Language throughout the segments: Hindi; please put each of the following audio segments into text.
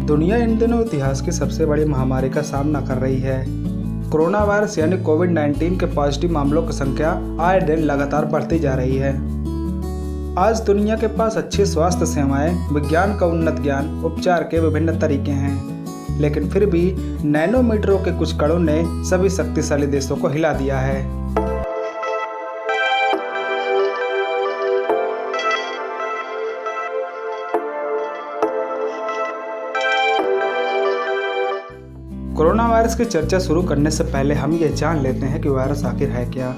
दुनिया इन दिनों इतिहास की सबसे बड़ी महामारी का सामना कर रही है। कोरोना वायरस यानी कोविड-19 के पॉजिटिव मामलों की संख्या आए दिन लगातार बढ़ती जा रही है। आज दुनिया के पास अच्छी स्वास्थ्य सेवाएं, विज्ञान का उन्नत ज्ञान, उपचार के विभिन्न तरीके हैं, लेकिन फिर भी नैनोमीटरों के कुछ कणों ने सभी शक्तिशाली देशों को हिला दिया है। कोरोना वायरस की चर्चा शुरू करने से पहले हम ये जान लेते हैं कि वायरस आखिर है क्या।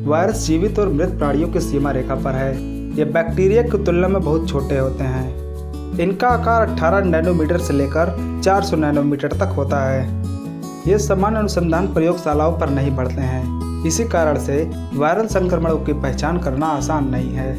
वायरस जीवित और मृत प्राणियों की सीमा रेखा पर है। ये बैक्टीरिया की तुलना में बहुत छोटे होते हैं। इनका आकार 18 नैनोमीटर से लेकर 400 नैनोमीटर तक होता है। ये सामान्य अनुसंधान प्रयोगशालाओं पर नहीं बढ़ते हैं। इसी कारण से वायरल संक्रमणों की पहचान करना आसान नहीं है।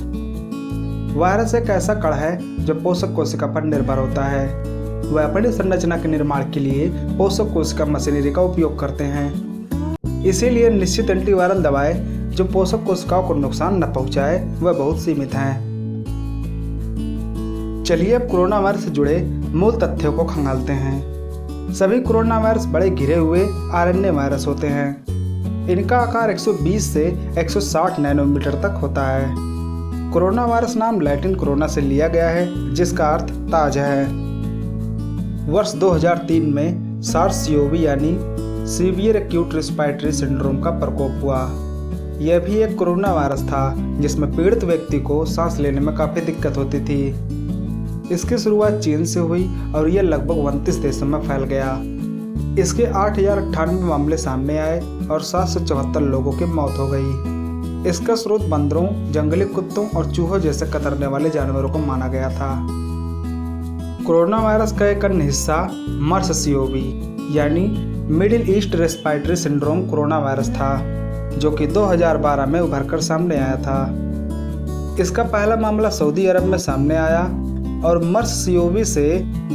वायरस एक ऐसा कण है जो पोषक कोशिका पर निर्भर होता है। वह अपनी संरचना के निर्माण के लिए पोषक कोशिका मशीनरी का उपयोग करते हैं। इसीलिए निश्चित एंटीवायरल दवाएं जो पोषक कोशिकाओं को नुकसान न पहुंचाए वह बहुत सीमित हैं। चलिए अब कोरोना वायरस से जुड़े मूल तथ्यों को खंगालते हैं। सभी कोरोना वायरस बड़े घिरे हुए आरएनए वायरस होते हैं। इनका आकार 120 से 160 नैनोमीटर तक होता है। कोरोना वायरस नाम लैटिन कोरोना से लिया गया है, जिसका अर्थ ताज है। वर्ष 2003 में सार्स-CoV यानी सीवियर एक्यूट रेस्पिरेटरी सिंड्रोम का प्रकोप हुआ। यह भी एक कोरोना वायरस था जिसमें पीड़ित व्यक्ति को सांस लेने में काफ़ी दिक्कत होती थी। इसकी शुरुआत चीन से हुई और यह लगभग 29 देशों में फैल गया। इसके 8,098 मामले सामने आए और 774 लोगों की मौत हो गई। इसका स्रोत बंदरों, जंगली कुत्तों और चूहों जैसे कतरने वाले जानवरों को माना गया था। कोरोना वायरस का एक अन्य हिस्सा MERS-CoV यानी middle east respiratory syndrome corona virus था, जो कि 2012 में उभरकर सामने आया था। इसका पहला मामला सऊदी अरब में सामने आया और MERS-CoV से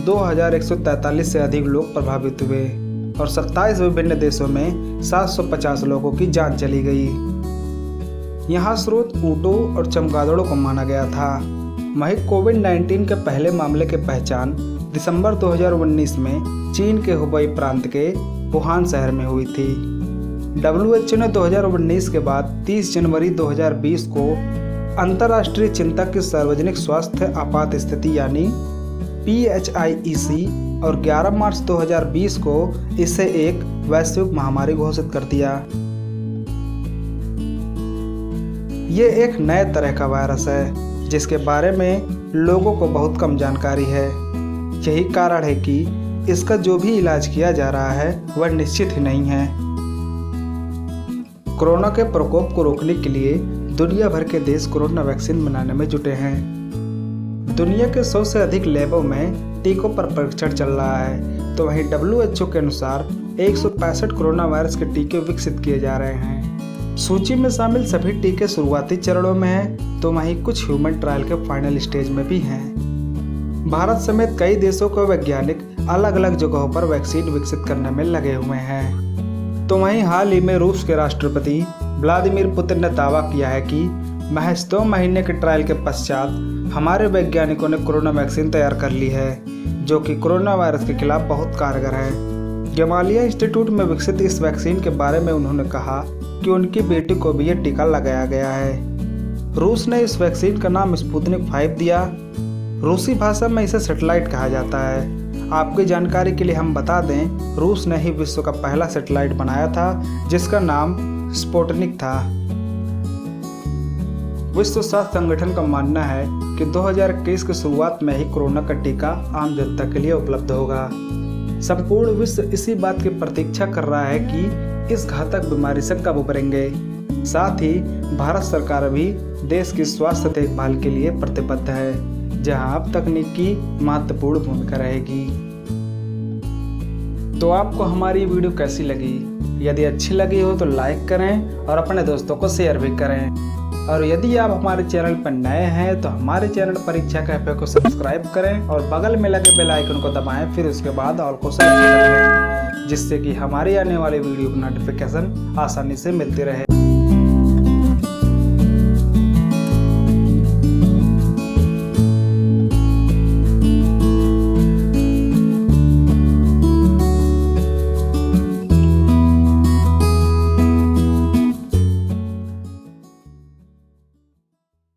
2143 से अधिक लोग प्रभावित हुए और 27 विभिन्न देशों में 750 लोगों की जान चली गई। यहाँ स्रोत ऊँटों और चमगादड़ों को माना गया था। वहीं कोविड-19 के पहले मामले की पहचान दिसंबर 2019 में चीन के हुबई प्रांत के वुहान शहर में हुई थी। WHO ने 2019 के बाद 30 जनवरी 2020 को अंतर्राष्ट्रीय चिंता की सार्वजनिक स्वास्थ्य आपात स्थिति यानी PHIEC और 11 मार्च 2020 को इसे एक वैश्विक महामारी घोषित कर दिया। ये एक नए तरह का वायरस है जिसके बारे में लोगों को बहुत कम जानकारी है। यही कारण है कि इसका जो भी इलाज किया जा रहा है वह निश्चित ही नहीं है। कोरोना के प्रकोप को रोकने के लिए दुनिया भर के देश कोरोना वैक्सीन बनाने में जुटे हैं। दुनिया के 100 से अधिक लैबों में टीकों पर परीक्षण चल रहा है, तो वहीं WHO के अनुसार 165 कोरोना वायरस के टीके विकसित किए जा रहे हैं। सूची में शामिल सभी टीके शुरुआती चरणों में हैं, तो वहीं कुछ ह्यूमन ट्रायल के फाइनल स्टेज में भी हैं। भारत समेत कई देशों के वैज्ञानिक अलग अलग जगहों पर वैक्सीन विकसित करने में लगे हुए हैं। तो वहीं हाल ही में रूस के राष्ट्रपति व्लादिमीर पुतिन ने दावा किया है कि महज 2 महीने के ट्रायल के पश्चात हमारे वैज्ञानिकों ने कोरोना वैक्सीन तैयार कर ली है, जो कि कोरोना वायरस के खिलाफ बहुत कारगर है। गमालिया इंस्टीट्यूट में विकसित इस वैक्सीन के बारे में उन्होंने कहा कि उनकी बेटी को भी यह टीका लगाया गया है। रूस ने इस वैक्सीन का नाम स्पुतनिक 5 दिया। रूसी भाषा में इसे सैटेलाइट कहा जाता है। आपकी जानकारी के लिए हम बता दें, रूस ने ही विश्व का पहला सैटेलाइट बनाया था जिसका नाम स्पुतनिक था। विश्व स्वास्थ्य संगठन का मानना है कि 2021 की शुरुआत में ही कोरोना का टीका आम जनता के लिए उपलब्ध होगा। संपूर्ण विश्व इसी बात की प्रतीक्षा कर रहा है कि इस घातक बीमारी से कब उबरेंगे। साथ ही भारत सरकार भी देश की स्वास्थ्य देखभाल के लिए प्रतिबद्ध है, जहां अब तकनीक की महत्वपूर्ण भूमिका रहेगी। तो आपको हमारी वीडियो कैसी लगी? यदि अच्छी लगी हो तो लाइक करें और अपने दोस्तों को शेयर भी करें। और यदि आप हमारे चैनल पर नए हैं तो हमारे चैनल परीक्षा कैफे को सब्सक्राइब करें और बगल में लगे बेल आइकन को दबाएं, फिर उसके बाद ऑल को सेलेक्ट कर लें, जिससे कि हमारी आने वाली वीडियो की नोटिफिकेशन आसानी से मिलती रहे।